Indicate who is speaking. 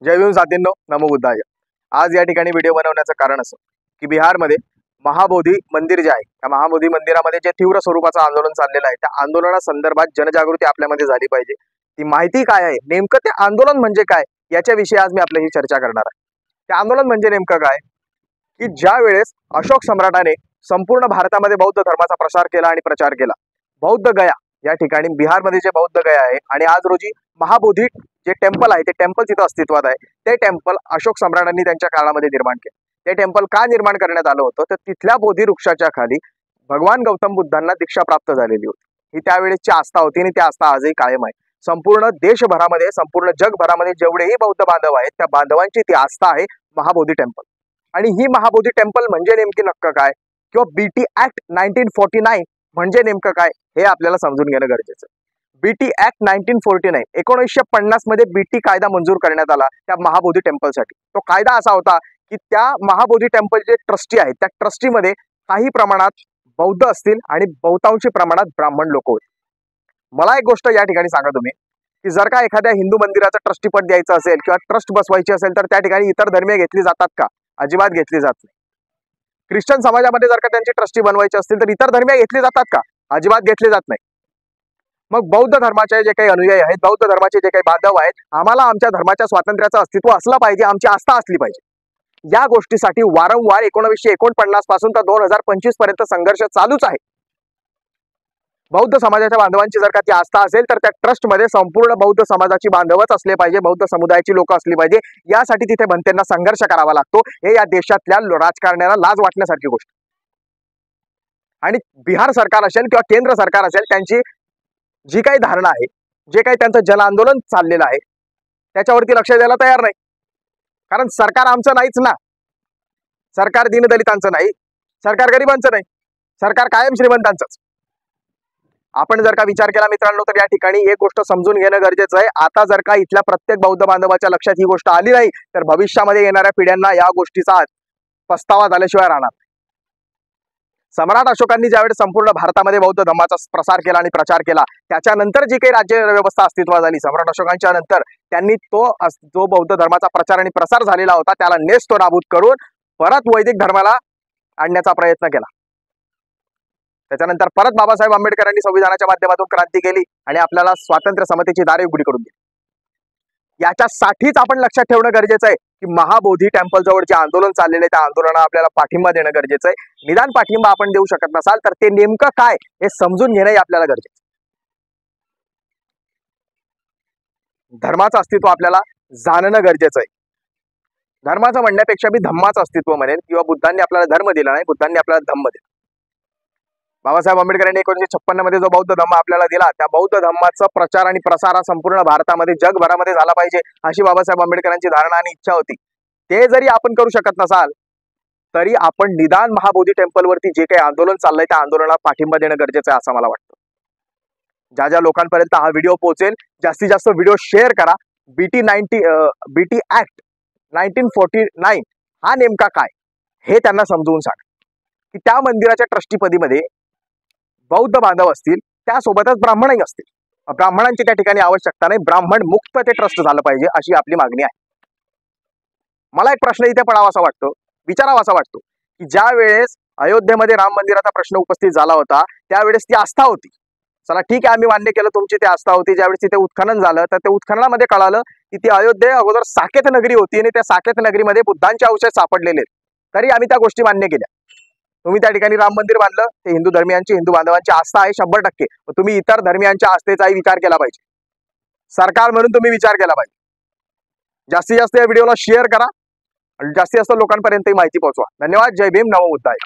Speaker 1: जय भीम साथींनो, नमो बुद्धाय। आज या ठिकाणी व्हिडिओ बनवण्याचं कारण असं की बिहारमध्ये महाबोधी मंदिर जे आहे त्या महाबोधी मंदिरामध्ये जे तीव्र स्वरूपाचं आंदोलन चाललेलं आहे त्या आंदोलनासंदर्भात जनजागृती आपल्यामध्ये झाली पाहिजे। ती माहिती काय आहे, नेमकं ते आंदोलन म्हणजे काय याच्याविषयी आज मी आपल्याशी चर्चा करणार आहे। ते आंदोलन म्हणजे नेमकं काय की ज्या वेळेस अशोक सम्राटाने संपूर्ण भारतामध्ये बौद्ध धर्माचा प्रसार केला आणि प्रचार केला, बौद्ध गया या ठिकाणी बिहारमध्ये जे बौद्ध गया आहे आणि आज रोजी महाबोधी जे टेम्पल आहे ते टेम्पल तिथं अस्तित्वात आहे। ते टेम्पल अशोक सम्राटांनी त्यांच्या काळामध्ये निर्माण केले। ते टेम्पल का निर्माण करण्यात आलं होतं तर तिथल्या बोधी वृक्षाच्या खाली भगवान गौतम बुद्धांना दीक्षा प्राप्त झालेली होती। ही त्यावेळेची आस्था होती आणि ती आस्था आजही कायम आहे। संपूर्ण देशभरामध्ये, संपूर्ण जगभरामध्ये जेवढेही बौद्ध बांधव आहेत त्या बांधवांची ती आस्था आहे महाबोधी टेम्पल। आणि ही महाबोधी टेम्पल म्हणजे नेमकी नक्क काय किंवा बीटी ऍक्ट 1949 म्हणजे नेमकं काय हे आपल्याला समजून घेणं गरजेचं आहे। बीटी ऍक्ट 1949 1950 मध्ये बीटी कायदा मंजूर करण्यात आला त्या महाबोधी टेम्पलसाठी। तो कायदा असा होता की त्या महाबोधी टेम्पलचे ट्रस्टी आहेत त्या ट्रस्टीमध्ये काही प्रमाणात बौद्ध असतील आणि बहुतांशी प्रमाणात ब्राह्मण लोक होते। मला एक गोष्ट या ठिकाणी सांगा तुम्ही की जर का एखाद्या हिंदू मंदिराचं ट्रस्टीपद द्यायचं असेल किंवा ट्रस्ट बसवायची असेल तर त्या ठिकाणी इतर धर्मीय घेतली जातात का? अजिबात घेतली जात नाही। ख्रिश्चन समाजामध्ये जर का त्यांची ट्रस्टी बनवायची असतील तर इतर धर्मीय घेतले जातात का? अजिबात घेतले जात नाही। मग बौद्ध धर्माचे जे काही अनुयायी आहेत, बौद्ध धर्माचे जे काही बांधव आहेत, आम्हाला आमच्या धर्माच्या स्वातंत्र्याचं अस्तित्व असलं पाहिजे, आमची आस्था असली पाहिजे। या गोष्टीसाठी वारंवार 1949 पासून तर 2025 पर्यंत संघर्ष चालूच आहे। बौद्ध समाजाच्या बांधवांची जर का ती आस्था असेल तर त्या ट्रस्टमध्ये संपूर्ण बौद्ध समाजाची बांधवच असले पाहिजे, बौद्ध समुदायाची लोक असली पाहिजे। यासाठी तिथे बनतेंना संघर्ष करावा लागतो। हे या देशातल्या राजकारण्याला लाज वाटण्यासारखी गोष्ट। आणि बिहार सरकार असेल किंवा केंद्र सरकार असेल त्यांची जी काही धारणा आहे, जे काही त्यांचं जन आंदोलन चाललेलं आहे त्याच्यावरती लक्ष द्यायला तयार नाही। कारण सरकार आमचं नाहीच ना, सरकार दीनदलितांचं नाही, सरकार गरिबांचं नाही, सरकार कायम श्रीमंतांचंच। आपण जर का विचार केला मित्रांनो तर या ठिकाणी एक गोष्ट समजून घेणं गरजेचं आहे। आता जर का इथल्या प्रत्येक बौद्ध बांधवाच्या लक्षात ही गोष्ट आली नाही तर भविष्यामध्ये येणाऱ्या पिढ्यांना या गोष्टीचा पस्तावा झाल्याशिवाय राहणार नाही। सम्राट अशोकांनी ज्यावेळेस संपूर्ण भारतामध्ये बौद्ध धर्माचा प्रसार केला आणि प्रचार केला त्याच्यानंतर जी काही राज्य व्यवस्था अस्तित्वात आली सम्राट अशोकांच्या नंतर त्यांनी जो बौद्ध धर्माचा प्रचार आणि प्रसार झालेला होता त्याला नेस्तनाबूत करून परत वैदिक धर्माला आणण्याचा प्रयत्न केला। त्याच्यानंतर परत बाबासाहेब आंबेडकरांनी संविधानाच्या माध्यमातून क्रांती केली आणि आपल्याला स्वातंत्र्य समतेची दारे उघडी करून दिली। याच्यासाठीच आपण लक्षात ठेवणं गरजेचं आहे की महाबोधी टेम्पल जवळ जे आंदोलन चाललेलं आहे त्या आंदोलनाला आपल्याला पाठिंबा देणं गरजेचं आहे। निदान पाठिंबा आपण देऊ शकत नसाल तर ते नेमकं काय हे समजून घेणंही आपल्याला गरजेचं आहे। धर्माचं अस्तित्व आपल्याला जाणणं गरजेचं आहे। धर्माचं म्हणण्यापेक्षा मी धम्माचं अस्तित्व म्हणेन किंवा बुद्धांनी आपल्याला धर्म दिला नाही, बुद्धांनी आपल्याला धम्म दिला। बाबासाहेब आंबेडकरांनी 1956 मध्ये जो बौद्ध धम्म आपल्याला दिला त्या बौद्ध धम्माचा प्रचार आणि प्रसार संपूर्ण भारतामध्ये जगभरामध्ये झाला पाहिजे अशी बाबासाहेब आंबेडकरांची धारणा आणि इच्छा होती। ते जरी आपण करू शकत नसाल तरी आपण निदान महाबोधी टेम्पलवरती जे काही आंदोलन चाललंय त्या आंदोलनाला पाठिंबा देणं गरजेचं आहे असं मला वाटतं। ज्या ज्या लोकांपर्यंत हा व्हिडिओ पोहोचेल जास्तीत जास्त व्हिडिओ शेअर करा। बीटी ऍक्ट 1949 हा नेमका काय हे त्यांना समजवून सांगा की त्या मंदिराच्या ट्रस्टीपदीमध्ये बौद्ध बांधव असतील त्यासोबतच ब्राह्मणही असतील। ब्राह्मणांची त्या ठिकाणी आवश्यकता नाही, ब्राह्मण मुक्त ते ट्रस्ट झालं पाहिजे अशी आपली मागणी आहे। मला एक प्रश्न इथे पडावासा वाटतो, विचारावासा वाटतो की ज्या वेळेस अयोध्येमध्ये राम मंदिराचा प्रश्न उपस्थित झाला होता त्यावेळेस ती आस्था होती। चला ठीक आहे, आम्ही मान्य केलं तुमची ती आस्था होती। ज्यावेळेस तिथे उत्खनन झालं तर त्या उत्खननामध्ये कळालं की ती अयोध्ये अगोदर साकेत नगरी होती आणि त्या साकेत नगरीमध्ये बुद्धांचे अवशेष सापडलेले, तरी आम्ही त्या गोष्टी मान्य केल्या। तुम्ही त्या ठिकाणी राम मंदिर बांधलं, ते हिंदू धर्मियांची, हिंदू बांधवांची आस्था आहे 100%। तुम्ही इतर धर्मियांच्या आस्थेचाही विचार केला पाहिजे, सरकार म्हणून तुम्ही विचार केला पाहिजे। जास्तीत जास्त या व्हिडिओला शेअर करा आणि जास्तीत जास्त लोकांपर्यंत ही माहिती पोहोचवा। धन्यवाद। जय भीम, नमो बुद्धाय।